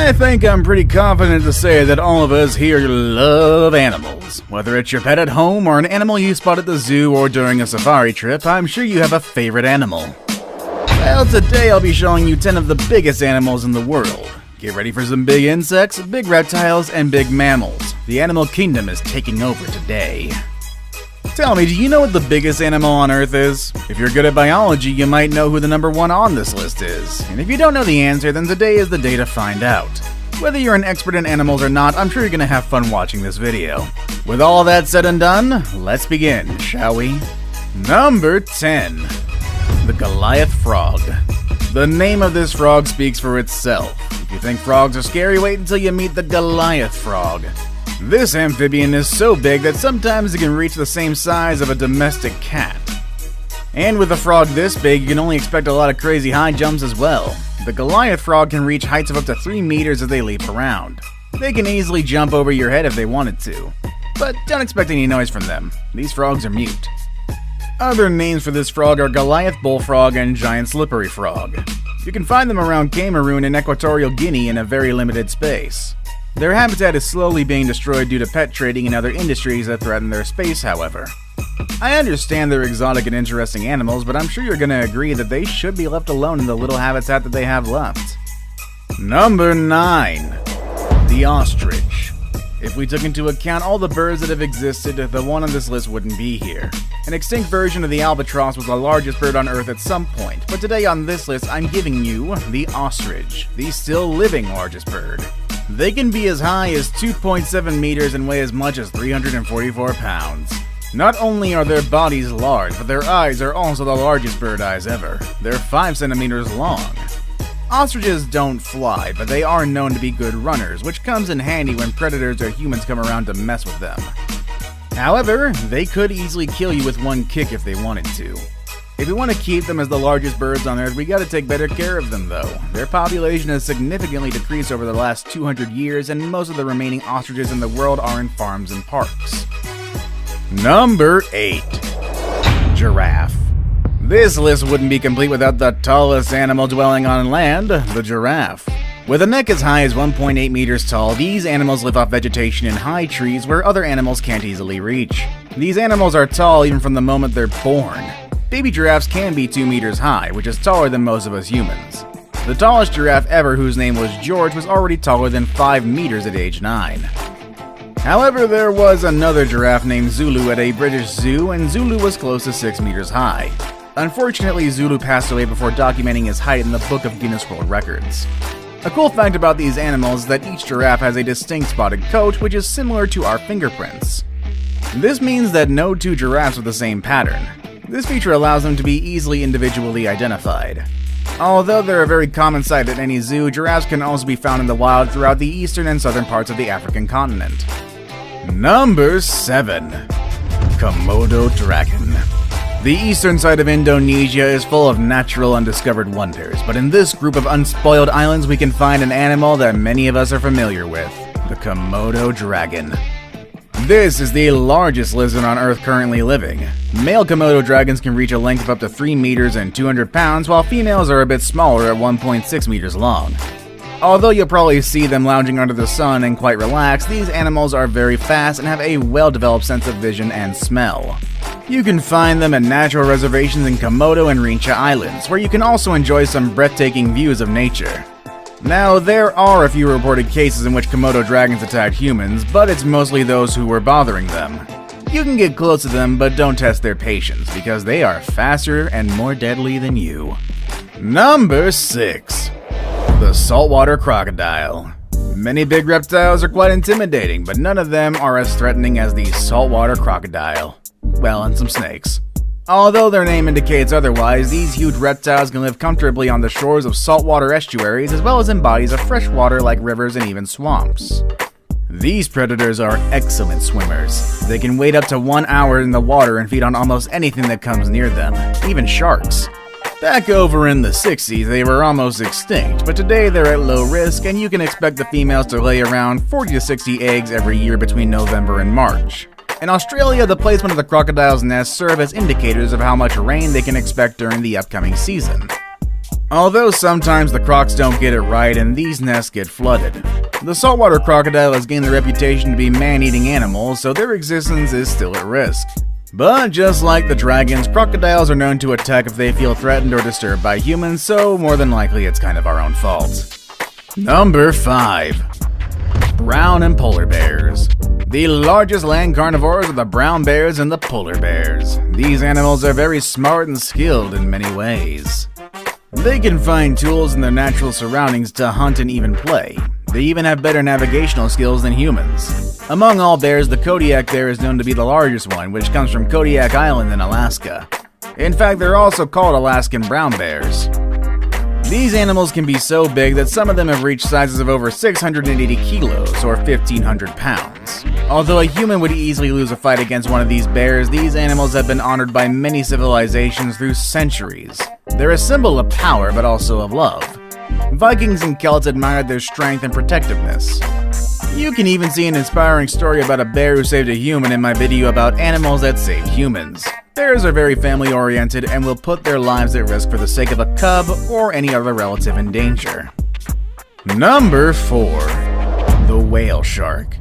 I think I'm pretty confident to say that all of us here love animals. Whether it's your pet at home or an animal you spot at the zoo or during a safari trip, I'm sure you have a favorite animal. Well, today I'll be showing you 10 of the biggest animals in the world. Get ready for some big insects, big reptiles, and big mammals. The animal kingdom is taking over today. Tell me, do you know what the biggest animal on Earth is? If you're good at biology, you might know who the number one on this list is. And if you don't know the answer, then today is the day to find out. Whether you're an expert in animals or not, I'm sure you're gonna have fun watching this video. With all that said and done, let's begin, shall we? Number 10. The Goliath Frog. The name of this frog speaks for itself. If you think frogs are scary, wait until you meet the Goliath Frog. This amphibian is so big that sometimes it can reach the same size of a domestic cat. And with a frog this big, you can only expect a lot of crazy high jumps as well. The Goliath Frog can reach heights of up to 3 meters as they leap around. They can easily jump over your head if they wanted to. But don't expect any noise from them. These frogs are mute. Other names for this frog are Goliath Bullfrog and Giant Slippery Frog. You can find them around Cameroon and Equatorial Guinea in a very limited space. Their habitat is slowly being destroyed due to pet trading and other industries that threaten their space, however. I understand they're exotic and interesting animals, but I'm sure you're gonna agree that they should be left alone in the little habitat that they have left. Number 9. The Ostrich. If we took into account all the birds that have existed, the one on this list wouldn't be here. An extinct version of the albatross was the largest bird on Earth at some point, but today on this list I'm giving you the ostrich, the still living largest bird. They can be as high as 2.7 meters and weigh as much as 344 pounds. Not only are their bodies large, but their eyes are also the largest bird eyes ever. They're 5 centimeters long. Ostriches don't fly, but they are known to be good runners, which comes in handy when predators or humans come around to mess with them. However, they could easily kill you with one kick if they wanted to. If we want to keep them as the largest birds on Earth, we gotta take better care of them though. Their population has significantly decreased over the last 200 years, and most of the remaining ostriches in the world are in farms and parks. Number 8. Giraffe. This list wouldn't be complete without the tallest animal dwelling on land, the giraffe. With a neck as high as 1.8 meters tall, these animals live off vegetation in high trees where other animals can't easily reach. These animals are tall even from the moment they're born. Baby giraffes can be 2 meters high, which is taller than most of us humans. The tallest giraffe ever, whose name was George, was already taller than 5 meters at age 9. However, there was another giraffe named Zulu at a British zoo, and Zulu was close to 6 meters high. Unfortunately, Zulu passed away before documenting his height in the Book of Guinness World Records. A cool fact about these animals is that each giraffe has a distinct spotted coat, which is similar to our fingerprints. This means that no two giraffes have the same pattern. This feature allows them to be easily individually identified. Although they're a very common sight at any zoo, giraffes can also be found in the wild throughout the eastern and southern parts of the African continent. Number 7. Komodo Dragon. The eastern side of Indonesia is full of natural undiscovered wonders, but in this group of unspoiled islands we can find an animal that many of us are familiar with, the Komodo dragon. This is the largest lizard on Earth currently living. Male Komodo dragons can reach a length of up to 3 meters and 200 pounds, while females are a bit smaller at 1.6 meters long. Although you'll probably see them lounging under the sun and quite relaxed, these animals are very fast and have a well-developed sense of vision and smell. You can find them at natural reservations in Komodo and Rinca Islands, where you can also enjoy some breathtaking views of nature. Now, there are a few reported cases in which Komodo dragons attacked humans, but it's mostly those who were bothering them. You can get close to them, but don't test their patience, because they are faster and more deadly than you. Number 6. The Saltwater Crocodile. Many big reptiles are quite intimidating, but none of them are as threatening as the saltwater crocodile. Well, and some snakes. Although their name indicates otherwise, these huge reptiles can live comfortably on the shores of saltwater estuaries as well as in bodies of fresh water like rivers and even swamps. These predators are excellent swimmers. They can wait up to 1 hour in the water and feed on almost anything that comes near them, even sharks. Back over in the 60s, they were almost extinct, but today they're at low risk and you can expect the females to lay around 40 to 60 eggs every year between November and March. In Australia, the placement of the crocodile's nests serve as indicators of how much rain they can expect during the upcoming season. Although sometimes the crocs don't get it right and these nests get flooded. The saltwater crocodile has gained the reputation to be man-eating animals, so their existence is still at risk. But just like the dragons, crocodiles are known to attack if they feel threatened or disturbed by humans, so more than likely it's kind of our own fault. Number 5. Brown and polar bears. The largest land carnivores are the brown bears and the polar bears. These animals are very smart and skilled in many ways. They can find tools in their natural surroundings to hunt and even play. They even have better navigational skills than humans. Among all bears, the Kodiak bear is known to be the largest one, which comes from Kodiak Island in Alaska. In fact, they're also called Alaskan brown bears. These animals can be so big that some of them have reached sizes of over 680 kilos or 1,500 pounds. Although a human would easily lose a fight against one of these bears, these animals have been honored by many civilizations through centuries. They're a symbol of power, but also of love. Vikings and Celts admired their strength and protectiveness. You can even see an inspiring story about a bear who saved a human in my video about animals that saved humans. Bears are very family-oriented and will put their lives at risk for the sake of a cub or any other relative in danger. Number 4. The whale shark.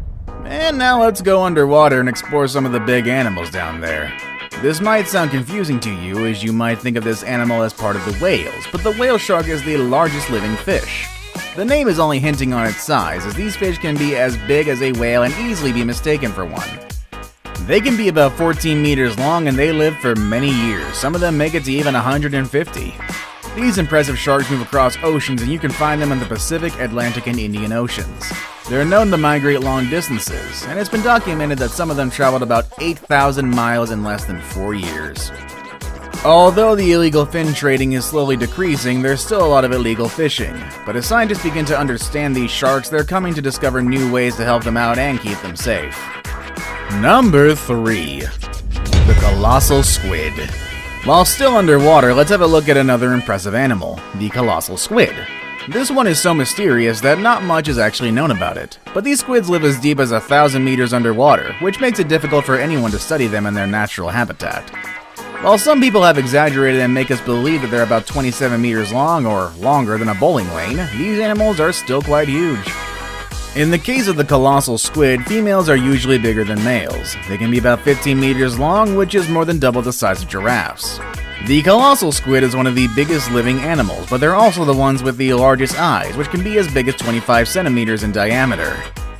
And now let's go underwater and explore some of the big animals down there. This might sound confusing to you, as you might think of this animal as part of the whales, but the whale shark is the largest living fish. The name is only hinting on its size, as these fish can be as big as a whale and easily be mistaken for one. They can be about 14 meters long and they live for many years. Some of them make it to even 150. These impressive sharks move across oceans and you can find them in the Pacific, Atlantic, and Indian Oceans. They're known to migrate long distances, and it's been documented that some of them traveled about 8,000 miles in less than 4 years. Although the illegal fin trading is slowly decreasing, there's still a lot of illegal fishing. But as scientists begin to understand these sharks, they're coming to discover new ways to help them out and keep them safe. Number 3. The colossal squid. While still underwater, let's have a look at another impressive animal, the colossal squid. This one is so mysterious that not much is actually known about it, but these squids live as deep as 1,000 meters underwater, which makes it difficult for anyone to study them in their natural habitat. While some people have exaggerated and make us believe that they're about 27 meters long or longer than a bowling lane, these animals are still quite huge. In the case of the colossal squid, females are usually bigger than males. They can be about 15 meters long, which is more than double the size of giraffes. The colossal squid is one of the biggest living animals, but they're also the ones with the largest eyes, which can be as big as 25 centimeters in diameter.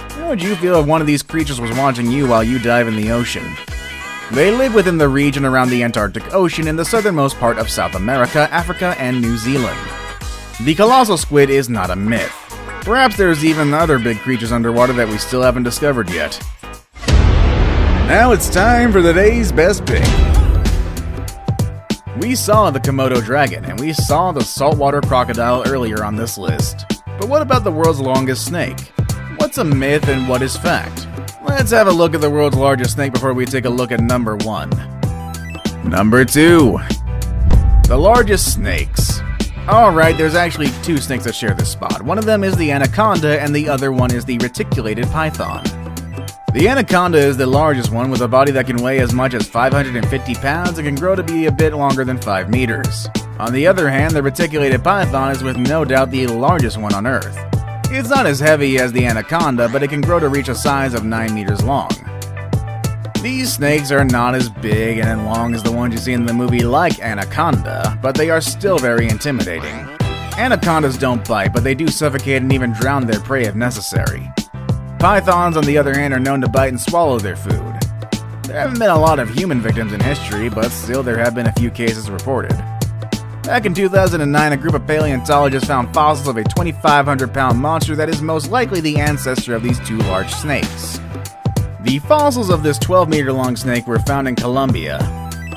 How would you feel if one of these creatures was watching you while you dive in the ocean? They live within the region around the Antarctic Ocean in the southernmost part of South America, Africa, and New Zealand. The colossal squid is not a myth. Perhaps there's even other big creatures underwater that we still haven't discovered yet. Now it's time for the day's best pick. We saw the Komodo dragon, and we saw the saltwater crocodile earlier on this list. But what about the world's longest snake? What's a myth and what is fact? Let's have a look at the world's largest snake before we take a look at number 1. Number 2. The largest snakes. Alright, there's actually 2 snakes that share this spot. One of them is the anaconda, and the other one is the reticulated python. The anaconda is the largest one, with a body that can weigh as much as 550 pounds and can grow to be a bit longer than 5 meters. On the other hand, the reticulated python is with no doubt the largest one on Earth. It's not as heavy as the anaconda, but it can grow to reach a size of 9 meters long. These snakes are not as big and long as the ones you see in the movie like Anaconda, but they are still very intimidating. Anacondas don't bite, but they do suffocate and even drown their prey if necessary. Pythons, on the other hand, are known to bite and swallow their food. There haven't been a lot of human victims in history, but still there have been a few cases reported. Back in 2009, a group of paleontologists found fossils of a 2,500-pound monster that is most likely the ancestor of these 2 large snakes. The fossils of this 12-meter-long snake were found in Colombia.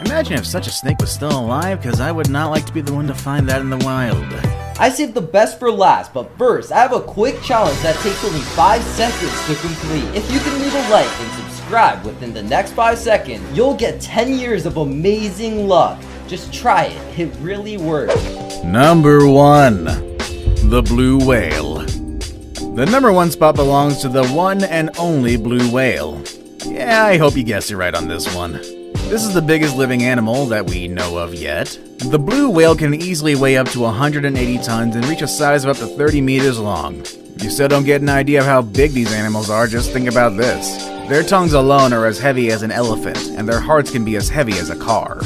Imagine if such a snake was still alive, because I would not like to be the one to find that in the wild. I saved the best for last, but first, I have a quick challenge that takes only 5 seconds to complete. If you can leave a like and subscribe within the next 5 seconds, you'll get 10 years of amazing luck. Just try it, it really works. Number 1. The blue whale. The number 1 spot belongs to the one and only blue whale. Yeah, I hope you guessed it right on this one. This is the biggest living animal that we know of yet. The blue whale can easily weigh up to 180 tons and reach a size of up to 30 meters long. If you still don't get an idea of how big these animals are, just think about this. Their tongues alone are as heavy as an elephant, and their hearts can be as heavy as a car.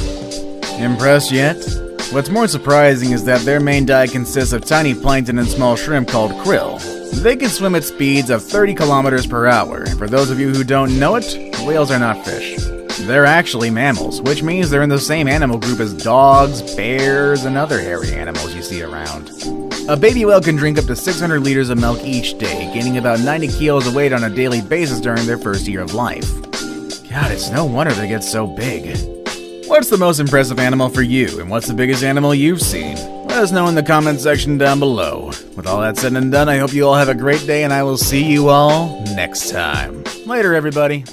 Impressed yet? What's more surprising is that their main diet consists of tiny plankton and small shrimp called krill. They can swim at speeds of 30 kilometers per hour, and for those of you who don't know it, whales are not fish. They're actually mammals, which means they're in the same animal group as dogs, bears, and other hairy animals you see around. A baby whale can drink up to 600 liters of milk each day, gaining about 90 kilos of weight on a daily basis during their first year of life. God, it's no wonder they get so big. What's the most impressive animal for you, and what's the biggest animal you've seen? Let us know in the comment section down below. With all that said and done, I hope you all have a great day, and I will see you all next time. Later, everybody.